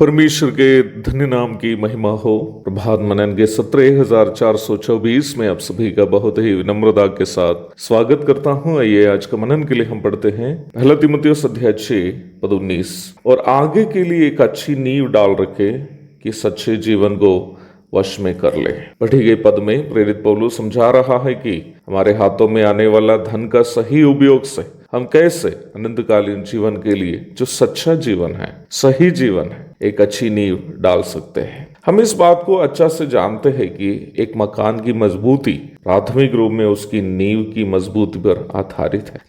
परमेश्वर के धन्य नाम की महिमा हो। प्रभात मनन के 17,424 में आप सभी का बहुत ही विनम्रता के साथ स्वागत करता हूं। आइए आज का मनन के लिए हम पढ़ते हैं पहला तीमुथियुस अध्याय 6 पद 19। और आगे के लिए एक अच्छी नींव डाल रखे कि सच्चे जीवन को वश में कर ले। पढ़ी गई पद में प्रेरित पौलुस समझा रहा है कि हमारे हाथों में आने वाला धन का सही उपयोग से हम कैसे अनंतकालीन जीवन के लिए, जो सच्चा जीवन है, सही जीवन है, एक अच्छी नींव डाल सकते हैं। हम इस बात को अच्छा से जानते हैं कि एक मकान की मजबूती प्राथमिक रूप में उसकी नींव की मजबूती पर आधारित है।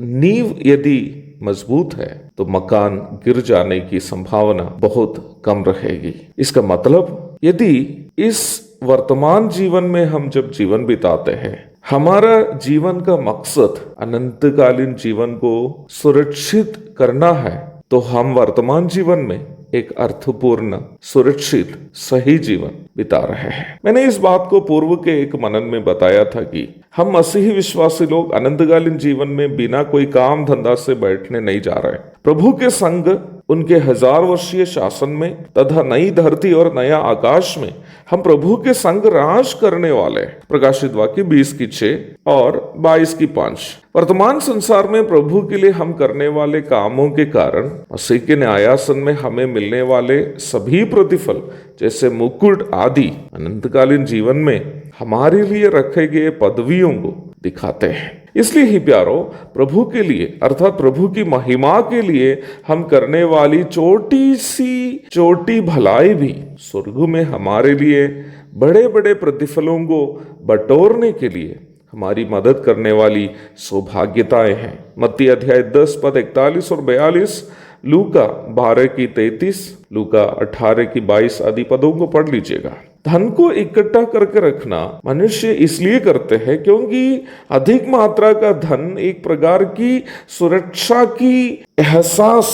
नींव यदि मजबूत है तो मकान गिर जाने की संभावना बहुत कम रहेगी। इसका मतलब यदि इस वर्तमान जीवन में हम जब जीवन बिताते हैं, हमारा जीवन का मकसद अनंतकालीन जीवन को सुरक्षित करना है, तो हम वर्तमान जीवन में एक अर्थपूर्ण, सुरक्षित, सही जीवन बिता रहे हैं। मैंने इस बात को पूर्व के एक मनन में बताया था कि हम मसीही विश्वासी लोग अनंतकालीन जीवन में बिना कोई काम धंधा से बैठने नहीं जा रहे। प्रभु के संग उनके 1000 वर्षीय शासन में तथा नई धरती और नया आकाश में हम प्रभु के संग राज करने वाले। प्रकाशित वाक्य 20:6 और 22:5। वर्तमान संसार में प्रभु के लिए हम करने वाले कामों के कारण मसीह के न्यायासन में हमें मिलने वाले सभी प्रतिफल, जैसे मुकुट आदि, अनंतकालीन जीवन में हमारे लिए रखे गए पदवियों को दिखाते हैं। इसलिए ही प्यारो, प्रभु के लिए अर्थात प्रभु की महिमा के लिए हम करने वाली छोटी भलाई भी स्वर्ग में हमारे लिए बड़े बड़े प्रतिफलों को बटोरने के लिए हमारी मदद करने वाली सौभाग्यताएं हैं। मत्ती अध्याय 10 पद 41 और 42, लूका 12:33, लूका 18:22 आदि पदों को पढ़ लीजिएगा। धन को इकट्ठा करके रखना मनुष्य इसलिए करते हैं क्योंकि अधिक मात्रा का धन एक प्रकार की सुरक्षा की एहसास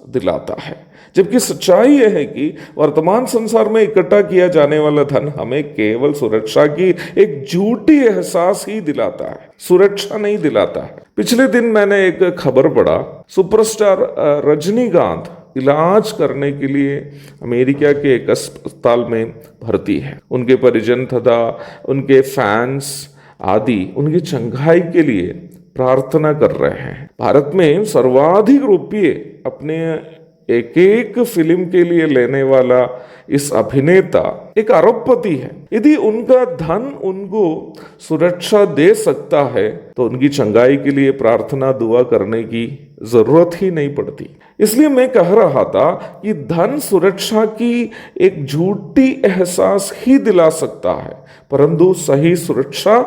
दिलाता है, जबकि सच्चाई यह है कि वर्तमान संसार में इकट्ठा किया जाने वाला धन हमें केवल सुरक्षा की एक झूठी एहसास ही दिलाता है, सुरक्षा नहीं दिलाता है। पिछले दिन मैंने एक खबर पढ़ा, सुपरस्टार रजनीकांत इलाज करने के लिए अमेरिका के एक अस्पताल में भर्ती है। उनके परिजन तथा उनके फैंस आदि उनकी चंगाई के लिए प्रार्थना कर रहे हैं। भारत में सर्वाधिक रुपये अपने एक फिल्म के लिए लेने वाला इस अभिनेता एक अरबपति है। यदि उनका धन उनको सुरक्षा दे सकता है तो उनकी चंगाई के लिए प्रार्थना दुआ करने की जरूरत ही नहीं पड़ती। इसलिए मैं कह रहा था कि धन सुरक्षा की एक झूठी एहसास ही दिला सकता है, परंतु सही सुरक्षा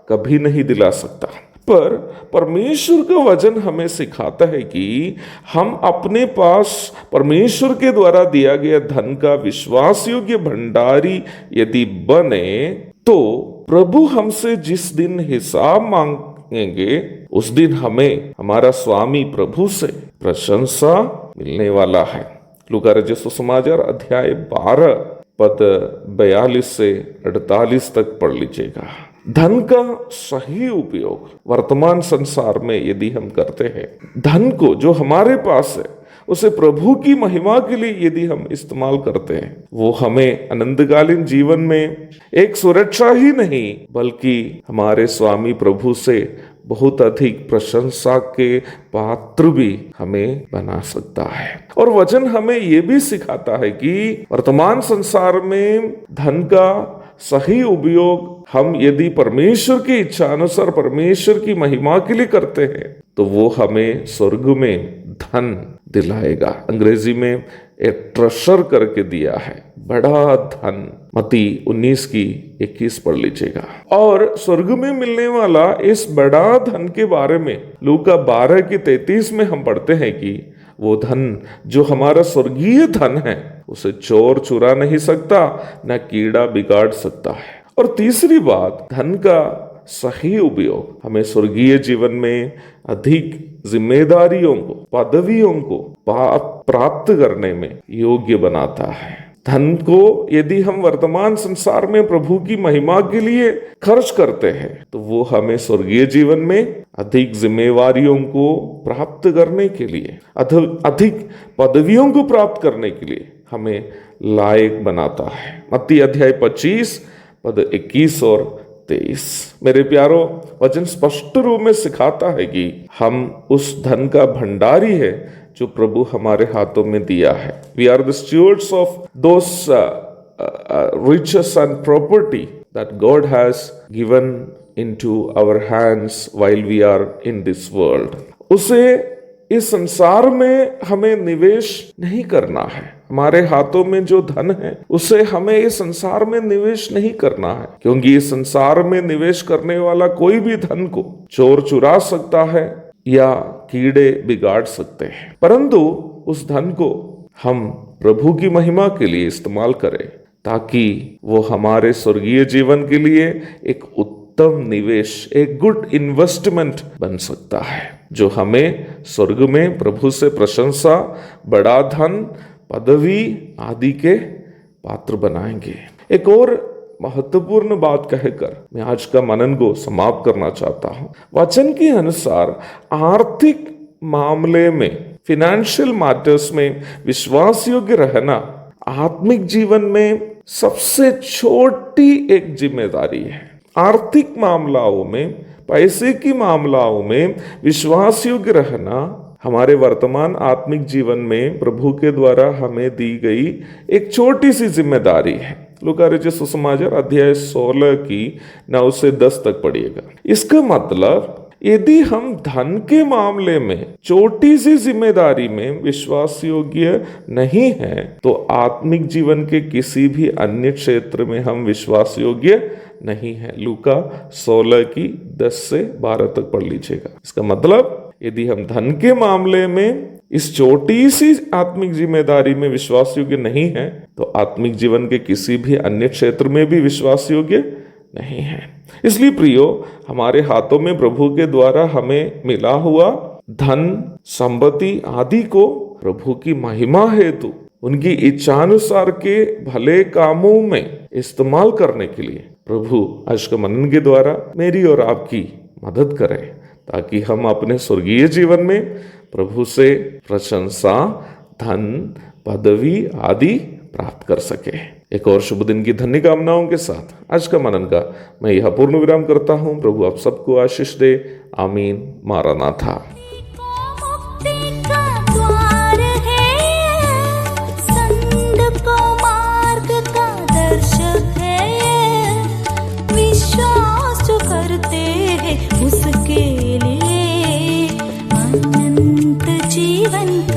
कभी नहीं दिला सकता। पर परमेश्वर का वचन हमें सिखाता है कि हम अपने पास परमेश्वर के द्वारा दिया गया धन का विश्वास योग्य भंडारी यदि बने, तो प्रभु हमसे जिस दिन हिसाब मांगेंगे उस दिन हमें हमारा स्वामी प्रभु से प्रशंसा मिलने वाला है। लूका रचित सुसमाचार अध्याय 12 पद 42 से 48 तक पढ़ लीजिएगा। धन का सही उपयोग वर्तमान संसार में यदि हम करते हैं, धन को जो हमारे पास है उसे प्रभु की महिमा के लिए यदि हम इस्तेमाल करते हैं, वो हमें अनंतकालीन जीवन में एक सुरक्षा ही नहीं बल्कि हमारे स्वामी प्रभु से बहुत अधिक प्रशंसा के पात्र भी हमें बना सकता है। और वचन हमें ये भी सिखाता है कि वर्तमान संसार में धन का सही उपयोग हम यदि परमेश्वर की इच्छा अनुसार परमेश्वर की महिमा के लिए करते हैं तो वो हमें स्वर्ग में धन दिलाएगा। अंग्रेजी में एक ट्रेजर करके दिया है, बड़ा धन। मत्ती 19:21 पढ़ लीजिएगा। और स्वर्ग में मिलने वाला इस बड़ा धन के बारे में लूका 12:33 में हम पढ़ते हैं कि वो धन जो हमारा स्वर्गीय धन है उसे चोर चुरा नहीं सकता, न कीड़ा बिगाड़ सकता है। और तीसरी बात, धन का सही उपयोग हमें स्वर्गीय जीवन में अधिक जिम्मेदारियों को, पदवियों को प्राप्त करने में योग्य बनाता है। धन को यदि हम वर्तमान संसार में प्रभु की महिमा के लिए खर्च करते हैं तो वो हमें स्वर्गीय जीवन में अधिक जिम्मेवारियों को प्राप्त करने के लिए, अधिक पदवियों को प्राप्त करने के लिए हमें लायक बनाता है। मत्ती अध्याय 25 पद 21 और 23। मेरे प्यारो, वचन स्पष्ट रूप में सिखाता है कि हम उस धन का भंडारी है जो प्रभु हमारे हाथों में दिया है। We are the stewards of those riches and property that God has given into our hands while we are in this world. उसे इस संसार में हमें निवेश नहीं करना है। हमारे हाथों में जो धन है उसे हमें इस संसार में निवेश नहीं करना है, क्योंकि इस संसार में निवेश करने वाला कोई भी धन को चोर चुरा सकता है या कीड़े बिगाड़ सकते हैं। परंतु उस धन को हम प्रभु की महिमा के लिए इस्तेमाल करें, ताकि वो हमारे स्वर्गीय जीवन के लिए एक उत्तम निवेश, एक गुड इन्वेस्टमेंट बन सकता है, जो हमें स्वर्ग में प्रभु से प्रशंसा, बड़ा धन, पदवी आदि के पात्र बनाएंगे। एक और महत्वपूर्ण बात कहकर मैं आज का मनन को समाप्त करना चाहता हूं। वचन के अनुसार आर्थिक मामले में, फिनेंशियल मैटर्स में विश्वास योग्य रहना आत्मिक जीवन में सबसे छोटी एक जिम्मेदारी है। आर्थिक मामलों में, पैसे की मामलों में विश्वास योग्य रहना हमारे वर्तमान आत्मिक जीवन में प्रभु के द्वारा हमें दी गई एक छोटी सी जिम्मेदारी है। लूका रचित सुसमाचार अध्याय 16 की 9 से 10 तक पढ़िएगा। इसका मतलब यदि हम धन के मामले में छोटी सी जिम्मेदारी में विश्वास योग्य नहीं है, तो आत्मिक जीवन के किसी भी अन्य क्षेत्र में हम विश्वास योग्य नहीं है। लूका 16 की 10 से 12 तक पढ़ लीजिएगा। इसका मतलब यदि हम धन के मामले में इस छोटी सी आत्मिक जिम्मेदारी में विश्वास योग्य नहीं है, तो आत्मिक जीवन के किसी भी अन्य क्षेत्र में भी विश्वास योग्य नहीं है। इसलिए प्रियो, हमारे हाथों में प्रभु के द्वारा हमें मिला हुआ धन, संपत्ति आदि को प्रभु की महिमा हेतु, उनकी इच्छानुसार के भले कामों में इस्तेमाल करने के लिए प्रभु आज के मनन के द्वारा मेरी और आपकी मदद करें, ताकि हम अपने स्वर्गीय जीवन में प्रभु से प्रशंसा, धन, पदवी आदि प्राप्त कर सके। एक और शुभ दिन की धन्य कामनाओं के साथ आज का मनन का मैं यह पूर्ण विराम करता हूं। प्रभु आप सबको आशीष दे। आमीन। मारानाथा। विश्वास जो करते हैं उसके लिए अनंत जीवन